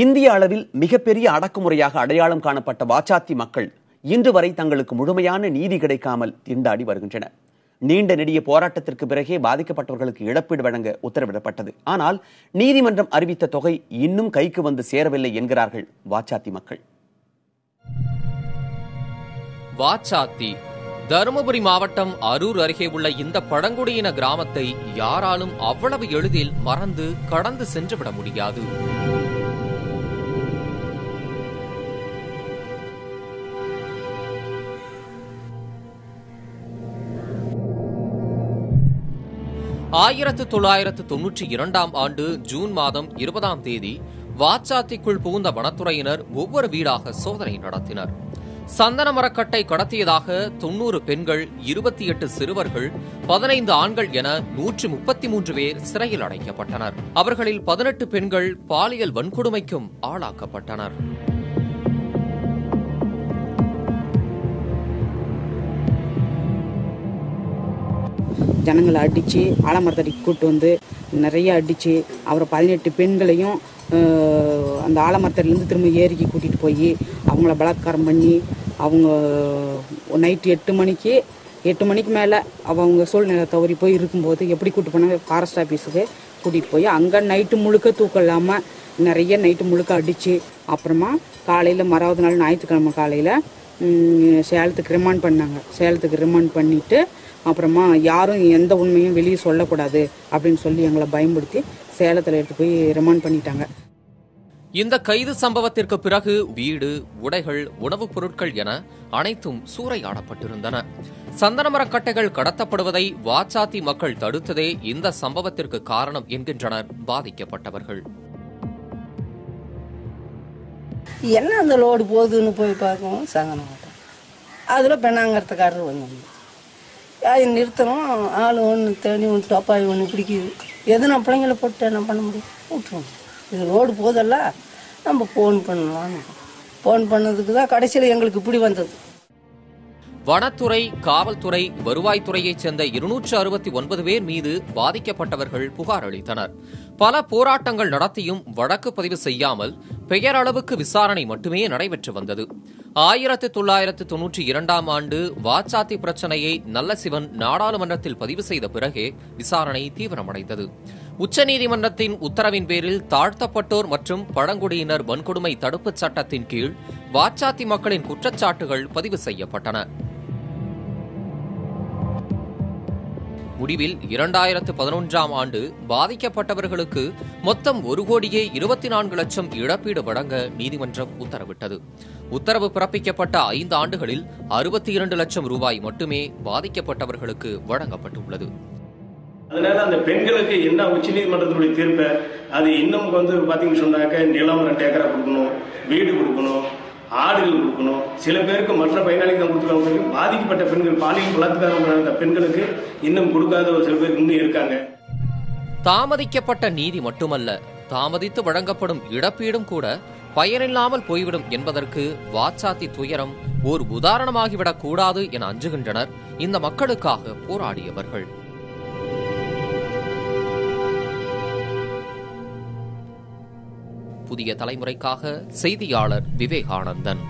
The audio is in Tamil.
இந்திய அளவில் மிகப்பெரிய அடக்குமுறையாக அடையாளம் காணப்பட்ட வாச்சாத்தி மக்கள் இன்று வரை தங்களுக்கு முழுமையான நீதி கிடைக்காமல் திண்டாடி வருகின்றனர். நீண்ட நெடிய போராட்டத்திற்கு பிறகே பாதிக்கப்பட்டவர்களுக்கு இழப்பீடு வழங்க உத்தரவிடப்பட்டது. ஆனால் நீதிமன்றம் அறிவித்த தொகை இன்னும் கைக்கு வந்து சேரவில்லை என்கிறார்கள் வாச்சாத்தி மக்கள். வாச்சாத்தி தருமபுரி மாவட்டம் அரூர் அருகே உள்ள இந்த பழங்குடியின கிராமத்தை யாராலும் அவ்வளவு எளிதில் மறந்து கடந்து சென்றுவிட முடியாது. ஆயிரத்து 1992 ஆண்டு ஜூன் மாதம் 20 வாச்சாத்திக்குள் புகுந்த வனத்துறையினர் ஒவ்வொரு வீடாக சோதனை நடத்தினர். சந்தன மரக்கட்டை கடத்தியதாக 90 பெண்கள், 28 சிறுவர்கள், 15 ஆண்கள் என 133 பேர் சிறையில் அடைக்கப்பட்டனர். அவர்களில் 18 பெண்கள் பாலியல் வன்கொடுமைக்கும் ஆளாக்கப்பட்டனர். ஜனங்களை அடித்து ஆலமரத்தடிக்கு கூப்பிட்டு வந்து நிறைய அடித்து அப்புறம் 18 பெண்களையும் அந்த ஆலமரத்தடிலேருந்து திரும்ப ஏரிக்கு கூட்டிகிட்டு போய் அவங்கள பலாத்காரம் பண்ணி அவங்க நைட்டு 8 மணிக்கு மேலே அவங்க சூழ்நிலை தவறி போய் இருக்கும்போது எப்படி கூப்பிட்டு போனாங்க, ஃபாரஸ்ட் ஆஃபீஸுக்கு கூட்டிகிட்டு போய் அங்கே நைட்டு முழுக்க தூக்கம் இல்லாமல் நிறைய நைட்டு முழுக்க அடித்து அப்புறமா காலையில் மறாவது நாள் ஞாயிற்றுக்கிழமை காலையில் சேலத்துக்கு ரிமாண்ட் பண்ணாங்க. சேலத்துக்கு ரிமாண்ட் பண்ணிவிட்டு அப்புறமா யாரும் எந்த உண்மையும் வெளியே சொல்லக்கூடாது அப்படின்னு சொல்லி எங்களை பயன்படுத்தி சேலத்தில் எடுத்து போய் ரிமாண்ட் பண்ணிட்டாங்க. இந்த கைது சம்பவத்திற்கு பிறகு வீடு, உடைகள், உணவுப் பொருட்கள் என அனைத்தும் சூறையாடப்பட்டிருந்தன. சந்தனமரக்கட்டைகள் கடத்தப்படுவதை வாச்சாத்தி மக்கள் தடுத்ததே இந்த சம்பவத்திற்கு காரணம் என்கின்றனர் பாதிக்கப்பட்டவர்கள். என்ன அந்த லோடு போகுதுன்னு போய் பார்க்கவும் சந்தனமரத்தை அதில் பெண்ணாங்கறதுக்காரர் வந்து அதை நிறுத்தணும். ஆள் ஒன்று தேடி ஒன்று டப்பாய் ஒன்று பிடிக்குது. எது நம்ம பிள்ளைங்களை போட்டு என்ன பண்ண முடியும், விட்டுருவோம். இது ரோடு போதல்ல, நம்ம ஃபோன் பண்ணலாம். ஃபோன் பண்ணதுக்கு தான் கடைசியில் எங்களுக்கு இப்படி வந்தது. வனத்துறை, காவல்துறை, வருவாய்த்துறையைச் சேர்ந்த 269 பேர் மீது பாதிக்கப்பட்டவர்கள் புகார் அளித்தனர். பல போராட்டங்கள் நடத்தியும் வழக்கு பதிவு செய்யாமல் பெயரளவுக்கு விசாரணை மட்டுமே நடைபெற்று வந்தது. 1992 ஆண்டு வாச்சாத்தி பிரச்சனையை நல்லசிவன் நாடாளுமன்றத்தில் பதிவு செய்த பிறகே விசாரணை தீவிரமடைந்தது. உச்சநீதிமன்றத்தின் உத்தரவின் பேரில் தாழ்த்தப்பட்டோர் மற்றும் பழங்குடியினர் வன்கொடுமை தடுப்புச் சட்டத்தின் கீழ் வாச்சாத்தி மக்களின் குற்றச்சாட்டுகள் பதிவு செய்யப்பட்டன. முடிவில் 2011 ஆண்டு பாதிக்கப்பட்டவர்களுக்கு மொத்தம் 1,24,00,000 இழப்பீடு வழங்க நீதிமன்றம் உத்தரவிட்டது. உத்தரவு பிறப்பிக்கப்பட்ட 5 ஆண்டுகளில் 62 லட்சம் ரூபாய் மட்டுமே பாதிக்கப்பட்டவர்களுக்கு வழங்கப்பட்டுள்ளது. அதனால அந்த பெண்களுக்கு என்ன உச்சநீதிமன்றத்தினுடைய தீர்ப்பை அது இன்னும் பாத்தீங்கன்னு சொன்னாக்க நிலம் 2 ஏக்கரா கொடுக்கணும், வீடு கொடுக்கணும், ஆடுகள் கொடுக்கணும். சில பேருக்கு மற்ற பயனாளிகள் கொடுத்துருக்காங்க. பாதிக்கப்பட்ட பெண்கள், பாலியல் பலாத்காரம் பெண்களுக்கு இன்னும் கொடுக்காத ஒரு சில பேர் இன்னும் இருக்காங்க. தாமதிக்கப்பட்ட நீதி மட்டுமல்ல, தாமதித்து வழங்கப்படும் இழப்பீடும் கூட பயனில்லாமல் போய்விடும் என்பதற்கு வாச்சாத்தி துயரம் ஒரு உதாரணமாகிவிடக் கூடாது என அஞ்சுகின்றனர் இந்த மக்களுக்காக போராடியவர்கள். புதிய தலைமுறைக்காக செய்தியாளர் விவேகானந்தன்.